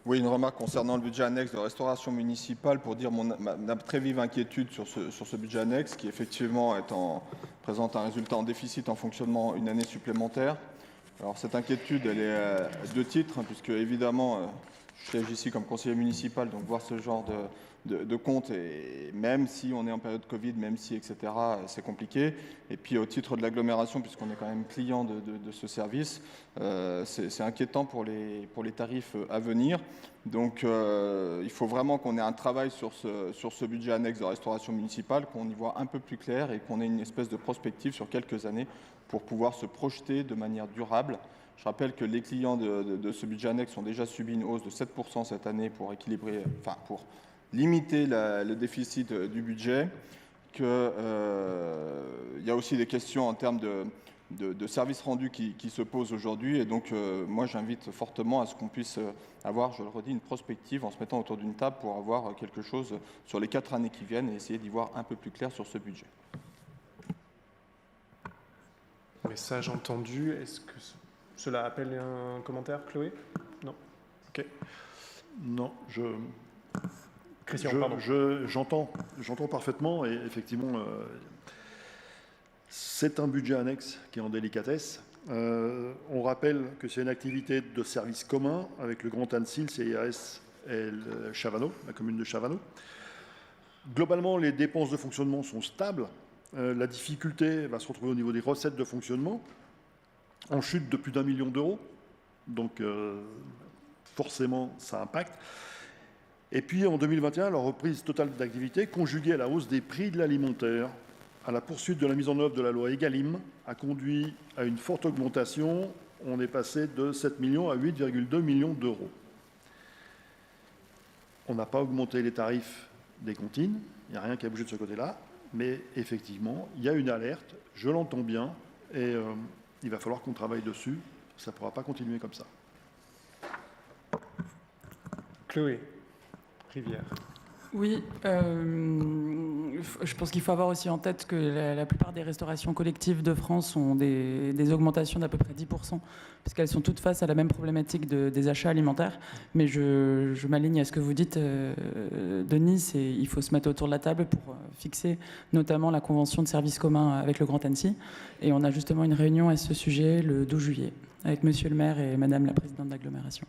Oui, une remarque concernant le budget annexe de restauration municipale pour dire ma très vive inquiétude sur ce budget annexe qui effectivement présente un résultat en déficit en fonctionnement une année supplémentaire. Alors cette inquiétude, elle est à deux titres, hein, puisque évidemment, je siège ici comme conseiller municipal, donc voir ce genre de compte, et même si on est en période Covid, même si, etc., c'est compliqué. Et puis au titre de l'agglomération, puisqu'on est quand même client de ce service, c'est inquiétant pour les tarifs à venir. Donc il faut vraiment qu'on ait un travail sur ce budget annexe de restauration municipale, qu'on y voit un peu plus clair et qu'on ait une espèce de prospective sur quelques années pour pouvoir se projeter de manière durable. Je rappelle que les clients de ce budget annexe ont déjà subi une hausse de 7% cette année pour équilibrer, enfin pour limiter le déficit du budget, qu'il y a aussi des questions en termes de services rendus qui se posent aujourd'hui. Et donc, moi, j'invite fortement à ce qu'on puisse avoir, je le redis, une prospective en se mettant autour d'une table pour avoir quelque chose sur les 4 années qui viennent et essayer d'y voir un peu plus clair sur ce budget. Message entendu. Est-ce que cela appelle un commentaire, Chloé? Non. Ok. Non, Christian, pardon. J'entends parfaitement et effectivement, c'est un budget annexe qui est en délicatesse. On rappelle que c'est une activité de service commun avec le Grand Annecy, le CIAS et le Chavanot, la commune de Chavanot. Globalement, les dépenses de fonctionnement sont stables. La difficulté va se retrouver au niveau des recettes de fonctionnement, en chute de plus d'1 million d'euros. Donc, forcément, ça impacte. Et puis, en 2021, la reprise totale d'activité, conjuguée à la hausse des prix de l'alimentaire, à la poursuite de la mise en œuvre de la loi Egalim, a conduit à une forte augmentation. On est passé de 7 millions à 8,2 millions d'euros. On n'a pas augmenté les tarifs des comptines. Il n'y a rien qui a bougé de ce côté-là. Mais effectivement, il y a une alerte, je l'entends bien, et il va falloir qu'on travaille dessus. Ça ne pourra pas continuer comme ça. Chloé Rivière. Oui, je pense qu'il faut avoir aussi en tête que la plupart des restaurations collectives de France ont des augmentations d'à peu près 10%, puisqu'elles sont toutes face à la même problématique des achats alimentaires. Mais je m'aligne à ce que vous dites, Denis, il faut se mettre autour de la table pour fixer notamment la convention de service commun avec le Grand Annecy. Et on a justement une réunion à ce sujet le 12 juillet, avec monsieur le maire et madame la présidente d'agglomération.